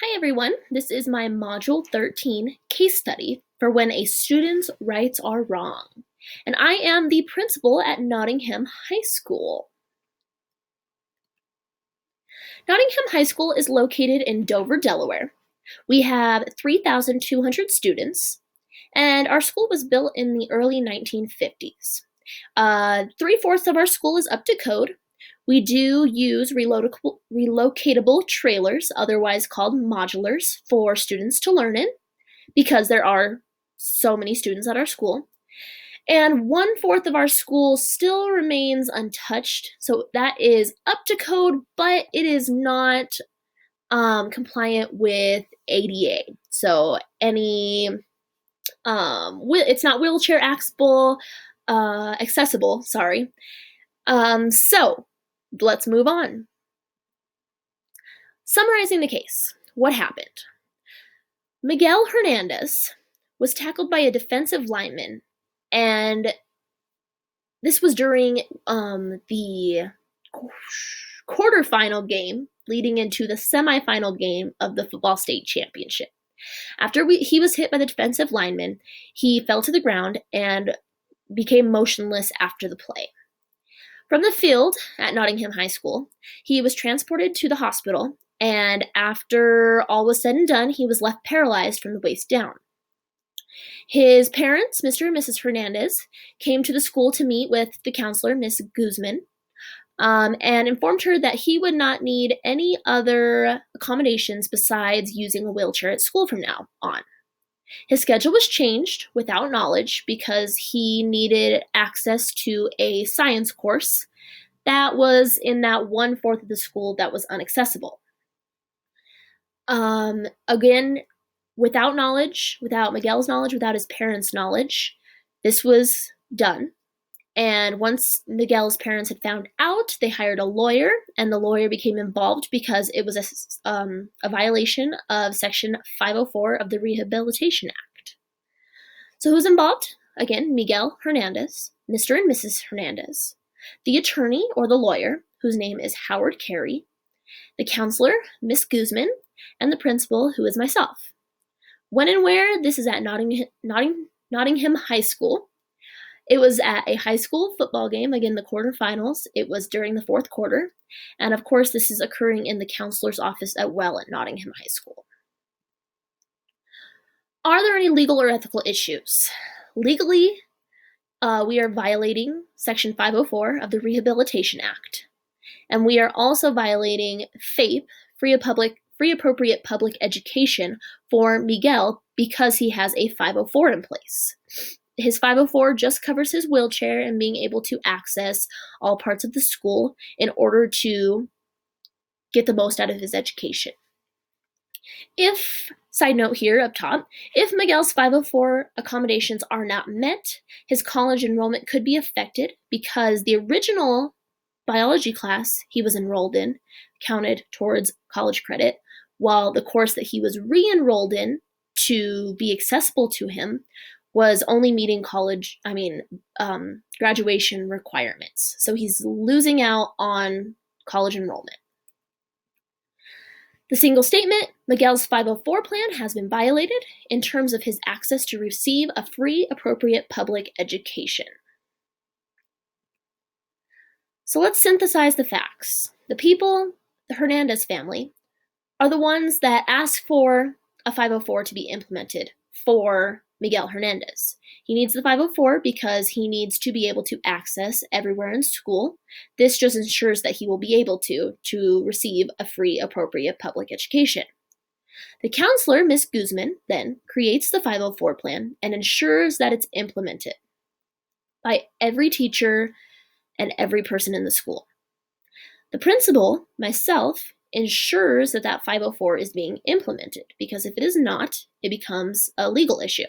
Hi everyone, this is my Module 13 case study for when a student's rights are wrong. And I am the principal at Nottingham High School. Nottingham High School is located in Dover, Delaware. We have 3,200 students, and our school was built in the early 1950s. Three-fourths of our school is up to code. We do use relocatable trailers, otherwise called modulars, for students to learn in because there are so many students at our school. And one-fourth of our school still remains untouched, so that is up to code, but it is not compliant with ADA. So it's not wheelchair accessible. Sorry. So let's move on. Summarizing the case, what happened? Miguel Hernandez was tackled by a defensive lineman, and this was during the quarterfinal game leading into the semifinal game of the football state championship. After he was hit by the defensive lineman, he fell to the ground and became motionless after the play. From the field at Nottingham High School, he was transported to the hospital, and after all was said and done, he was left paralyzed from the waist down. His parents, Mr. and Mrs. Hernandez, came to the school to meet with the counselor, Miss Guzman, and informed her that he would not need any other accommodations besides using a wheelchair at school from now on. His schedule was changed without knowledge because he needed access to a science course that was in that one-fourth of the school that was inaccessible. Again, without knowledge, without Miguel's knowledge, without his parents' knowledge, this was done. And once Miguel's parents had found out, they hired a lawyer, and the lawyer became involved because it was a violation of Section 504 of the Rehabilitation Act. So who's involved? Again, Miguel Hernandez, Mr. and Mrs. Hernandez, the attorney or the lawyer, whose name is Howard Carey, the counselor, Miss Guzman, and the principal, who is myself. When and where? This is at Nottingham High School. It was at a high school football game, again, the quarterfinals. It was during the fourth quarter. And of course, this is occurring in the counselor's office at Nottingham High School. Are there any legal or ethical issues? Legally, we are violating Section 504 of the Rehabilitation Act. And we are also violating FAPE, Free Appropriate Public Education, for Miguel because he has a 504 in place. His 504 just covers his wheelchair and being able to access all parts of the school in order to get the most out of his education. Side note here up top, if Miguel's 504 accommodations are not met, his college enrollment could be affected because the original biology class he was enrolled in counted towards college credit, while the course that he was re-enrolled in to be accessible to him was only meeting graduation requirements. So he's losing out on college enrollment. The single statement, Miguel's 504 plan has been violated in terms of his access to receive a free, appropriate public education. So let's synthesize the facts. The people, the Hernandez family, are the ones that ask for a 504 to be implemented for Miguel Hernandez. He needs the 504 because he needs to be able to access everywhere in school. This just ensures that he will be able to receive a free, appropriate public education. The counselor, Miss Guzman, then creates the 504 plan and ensures that it's implemented by every teacher and every person in the school. The principal, myself, ensures that that 504 is being implemented, because if it is not, it becomes a legal issue.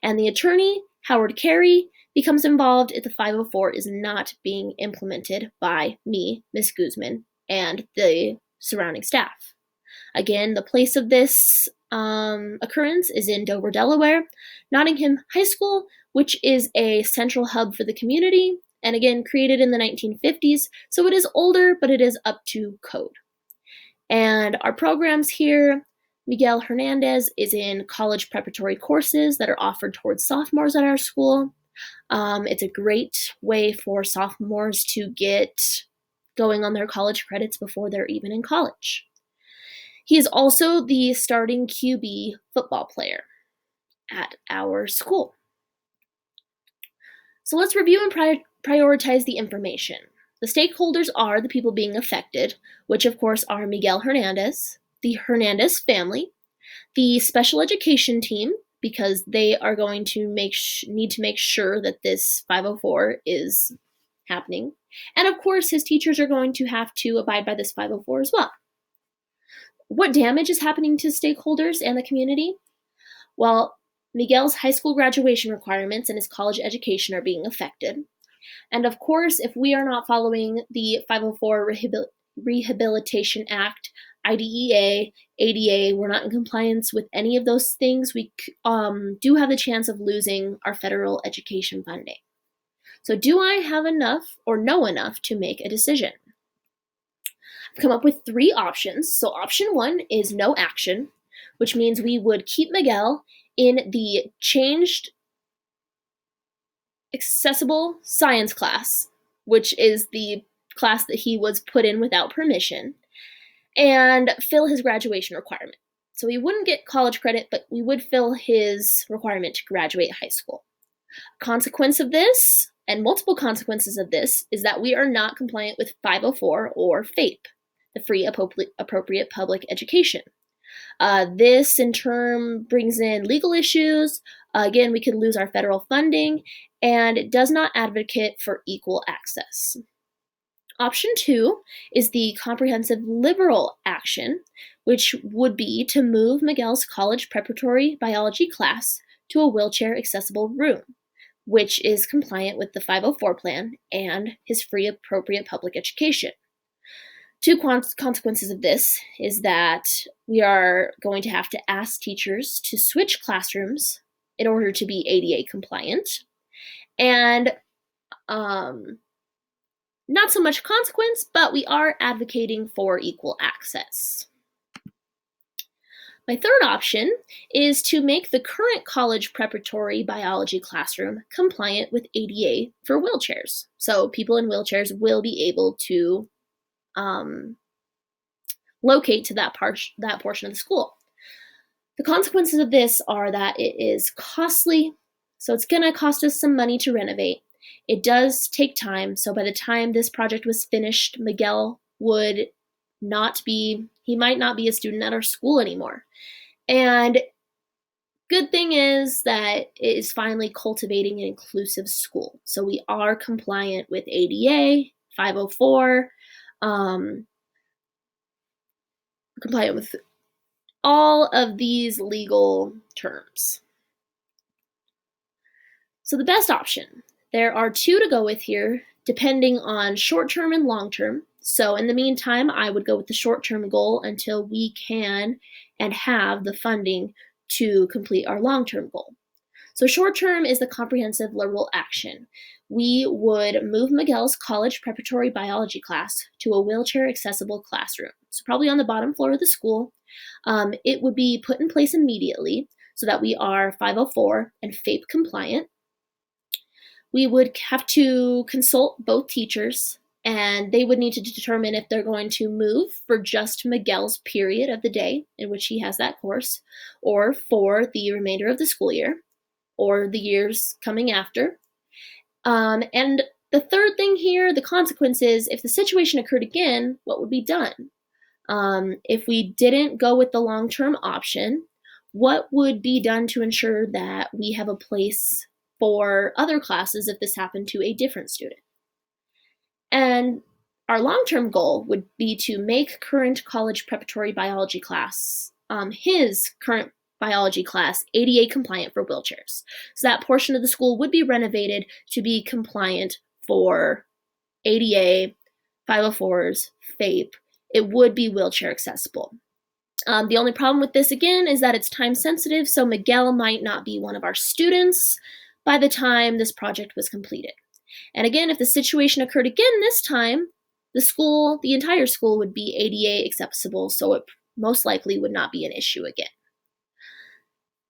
And the attorney, Howard Carey, becomes involved if the 504 is not being implemented by me, Miss Guzman, and the surrounding staff. Again, the place of this occurrence is in Dover, Delaware, Nottingham High School, which is a central hub for the community, and again, created in the 1950s, so it is older, but it is up to code. And our programs here, Miguel Hernandez is in college preparatory courses that are offered towards sophomores at our school. It's a great way for sophomores to get going on their college credits before they're even in college. He is also the starting QB football player at our school. So let's review and prioritize the information. The stakeholders are the people being affected, which of course are Miguel Hernandez, the Hernandez family, the special education team, because they are going to need to make sure that this 504 is happening, and of course his teachers are going to have to abide by this 504 as well. What damage is happening to stakeholders and the community? Well, Miguel's high school graduation requirements and his college education are being affected. And of course, if we are not following the 504 Rehabilitation Act, IDEA, ADA, we're not in compliance with any of those things, we do have the chance of losing our federal education funding. So do I have enough or know enough to make a decision? I've come up with 3 options. So option 1 is no action, which means we would keep Miguel in the changed accessible science class, which is the class that he was put in without permission, and fill his graduation requirement. So he wouldn't get college credit, but we would fill his requirement to graduate high school. A consequence of this, and multiple consequences of this, is that we are not compliant with 504 or FAPE, the Free Appropriate Public Education. This in turn brings in legal issues. Again, we could lose our federal funding, and it does not advocate for equal access. Option 2 is the comprehensive liberal action, which would be to move Miguel's college preparatory biology class to a wheelchair accessible room, which is compliant with the 504 plan and his free appropriate public education. 2 consequences of this is that we are going to have to ask teachers to switch classrooms in order to be ADA compliant. And not so much consequence, but we are advocating for equal access. My third option is to make the current college preparatory biology classroom compliant with ADA for wheelchairs. So people in wheelchairs will be able to locate to that portion of the school. The consequences of this are that it is costly, so it's going to cost us some money to renovate. It does take time, so by the time this project was finished, Miguel might not be a student at our school anymore. And good thing is that it is finally cultivating an inclusive school. So we are compliant with ADA, 504, compliant with all of these legal terms. So the best option, there are 2 to go with here, depending on short-term and long-term. So in the meantime, I would go with the short-term goal until we can and have the funding to complete our long-term goal. So short-term is the comprehensive liberal action. We would move Miguel's college preparatory biology class to a wheelchair-accessible classroom. So probably on the bottom floor of the school. It would be put in place immediately so that we are 504 and FAPE compliant. We would have to consult both teachers, and they would need to determine if they're going to move for just Miguel's period of the day in which he has that course, or for the remainder of the school year, or the years coming after. And the third thing here, the consequence is, if the situation occurred again, what would be done? If we didn't go with the long-term option, what would be done to ensure that we have a place for other classes if this happened to a different student? And our long-term goal would be to make current college preparatory biology class, his current biology class, ADA compliant for wheelchairs. So that portion of the school would be renovated to be compliant for ADA, 504s, FAPE. It would be wheelchair accessible. The only problem with this, again, is that it's time sensitive, so Miguel might not be one of our students by the time this project was completed. And again, if the situation occurred again this time, the entire school would be ADA accessible, so it most likely would not be an issue again.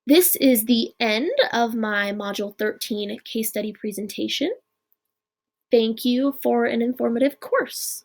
This is the end of my Module 13 case study presentation. Thank you for an informative course.